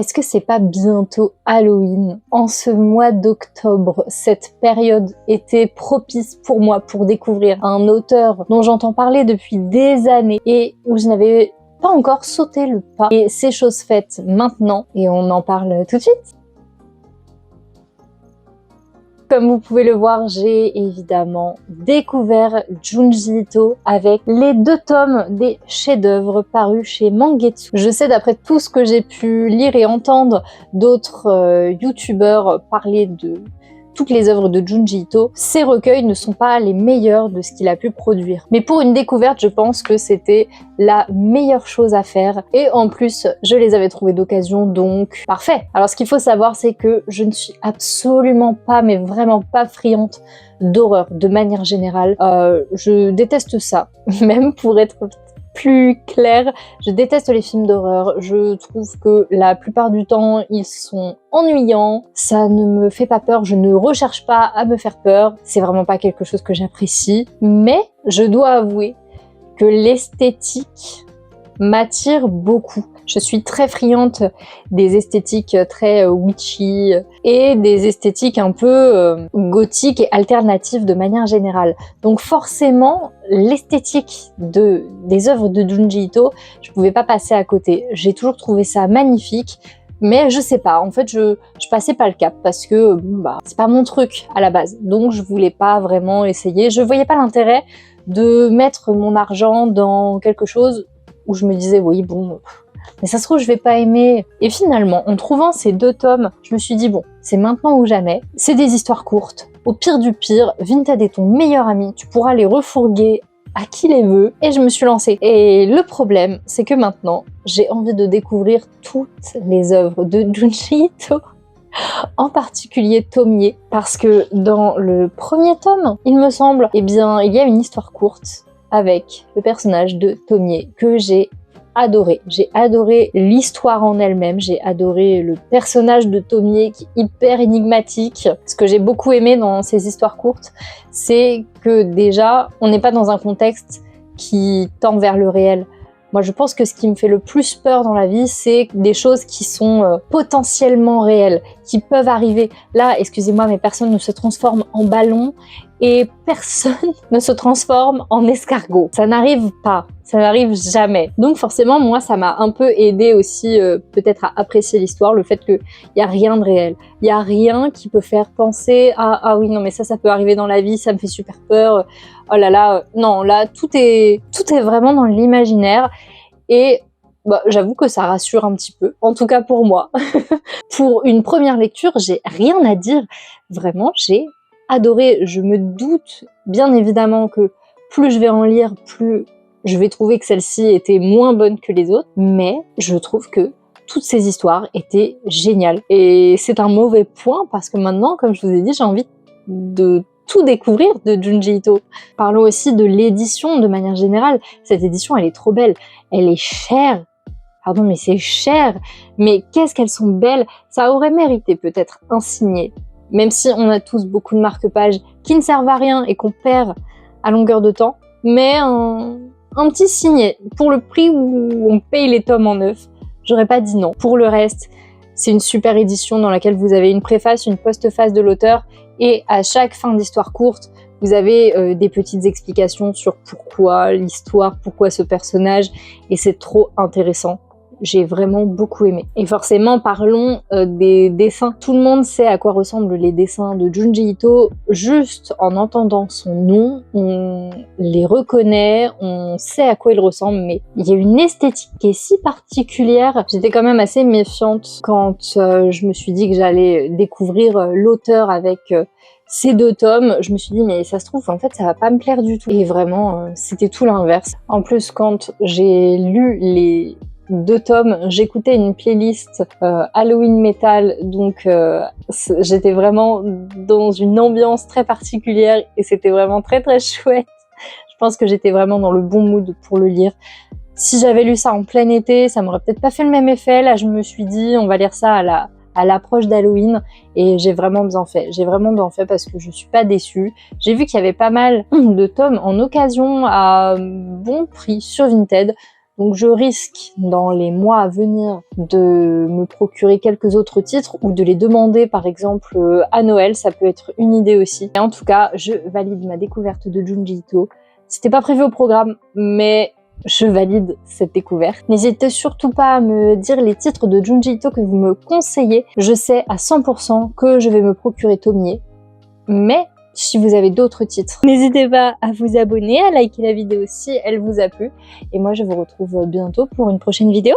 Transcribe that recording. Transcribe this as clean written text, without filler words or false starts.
Est-ce que c'est pas bientôt Halloween? En ce mois d'octobre, cette période était propice pour moi pour découvrir un auteur dont j'entends parler depuis des années et où je n'avais pas encore sauté le pas. Et c'est chose faite maintenant et on en parle tout de suite. Comme vous pouvez le voir, j'ai évidemment découvert Junji Ito avec les 2 tomes des chefs-d'œuvre parus chez Mangetsu. Je sais, d'après tout ce que j'ai pu lire et entendre d'autres youtubeurs parler de toutes les œuvres de Junji Ito, ces recueils ne sont pas les meilleurs de ce qu'il a pu produire. Mais pour une découverte, je pense que c'était la meilleure chose à faire. Et en plus, je les avais trouvés d'occasion, donc parfait. Alors ce qu'il faut savoir, c'est que je ne suis absolument pas, mais vraiment pas friande d'horreur de manière générale. Je déteste ça, même pour être plus clair, je déteste les films d'horreur, je trouve que la plupart du temps ils sont ennuyants, ça ne me fait pas peur, je ne recherche pas à me faire peur, c'est vraiment pas quelque chose que j'apprécie, mais je dois avouer que l'esthétique m'attire beaucoup. Je suis très friande des esthétiques très witchy et des esthétiques un peu gothiques et alternatives de manière générale. Donc forcément, l'esthétique des œuvres de Junji Ito, je pouvais pas passer à côté. J'ai toujours trouvé ça magnifique, mais je sais pas, en fait je passais pas le cap parce que c'est pas mon truc à la base. Donc je voulais pas vraiment essayer, je voyais pas l'intérêt de mettre mon argent dans quelque chose où je me disais oui bon, mais ça se trouve je vais pas aimer. Et finalement, en trouvant ces 2 tomes, je me suis dit bon, c'est maintenant ou jamais. C'est des histoires courtes. Au pire du pire, Vinted est ton meilleur ami. Tu pourras les refourguer à qui les veut. Et je me suis lancée. Et le problème, c'est que maintenant, j'ai envie de découvrir toutes les œuvres de Junji Ito. En particulier Tomie, parce que dans le premier tome, il me semble, eh bien, il y a une histoire courte avec le personnage de Tomie que j'ai adoré. J'ai adoré l'histoire en elle-même, j'ai adoré le personnage de Tomie qui est hyper énigmatique. Ce que j'ai beaucoup aimé dans ces histoires courtes, c'est que déjà, on n'est pas dans un contexte qui tend vers le réel. Moi, je pense que ce qui me fait le plus peur dans la vie, c'est des choses qui sont potentiellement réelles, qui peuvent arriver. Là, excusez-moi, mais personne ne se transforme en ballon et personne ne se transforme en escargot. Ça n'arrive pas, ça n'arrive jamais. Donc forcément, moi, ça m'a un peu aidé aussi peut-être à apprécier l'histoire, le fait qu'il n'y a rien de réel. Il n'y a rien qui peut faire penser à « Ah oui, non, mais ça peut arriver dans la vie, ça me fait super peur. Oh là là, non, là, tout est vraiment dans l'imaginaire. » Et j'avoue que ça rassure un petit peu, en tout cas pour moi. Pour une première lecture, j'ai rien à dire. Vraiment, j'ai adoré. Je me doute bien évidemment que plus je vais en lire, plus je vais trouver que celle-ci était moins bonne que les autres. Mais je trouve que toutes ces histoires étaient géniales. Et c'est un mauvais point parce que maintenant, comme je vous ai dit, j'ai envie de tout découvrir de Junji Ito. Parlons aussi de l'édition de manière générale. Cette édition, elle est trop belle. Elle est chère. Pardon, mais c'est cher. Mais qu'est-ce qu'elles sont belles. Ça aurait mérité peut-être un signet. Même si on a tous beaucoup de marque-pages qui ne servent à rien et qu'on perd à longueur de temps. Mais un petit signet. Pour le prix où on paye les tomes en neuf, j'aurais pas dit non. Pour le reste, c'est une super édition dans laquelle vous avez une préface, une postface de l'auteur. Et à chaque fin d'histoire courte, vous avez des petites explications sur pourquoi l'histoire, pourquoi ce personnage, et c'est trop intéressant. J'ai vraiment beaucoup aimé. Et forcément, parlons des dessins. Tout le monde sait à quoi ressemblent les dessins de Junji Ito. Juste en entendant son nom, on les reconnaît, on sait à quoi il ressemble, mais il y a une esthétique qui est si particulière. J'étais quand même assez méfiante quand je me suis dit que j'allais découvrir l'auteur avec ces 2 tomes. Je me suis dit, mais ça se trouve, en fait, ça va pas me plaire du tout. Et vraiment, c'était tout l'inverse. En plus, quand j'ai lu les 2 tomes, j'écoutais une playlist Halloween Metal, donc j'étais vraiment dans une ambiance très particulière et c'était vraiment très très chouette. Je pense que j'étais vraiment dans le bon mood pour le lire. Si j'avais lu ça en plein été, ça m'aurait peut-être pas fait le même effet. Là, je me suis dit, on va lire ça à l'approche d'Halloween et j'ai vraiment bien fait. J'ai vraiment bien fait parce que je suis pas déçue. J'ai vu qu'il y avait pas mal de tomes en occasion à bon prix sur Vinted. Donc je risque dans les mois à venir de me procurer quelques autres titres ou de les demander par exemple à Noël, ça peut être une idée aussi. Et en tout cas, je valide ma découverte de Junji Ito. C'était pas prévu au programme, mais je valide cette découverte. N'hésitez surtout pas à me dire les titres de Junji Ito que vous me conseillez. Je sais à 100% que je vais me procurer Tomie, mais si vous avez d'autres titres, n'hésitez pas à vous abonner, à liker la vidéo si elle vous a plu. Et moi, je vous retrouve bientôt pour une prochaine vidéo.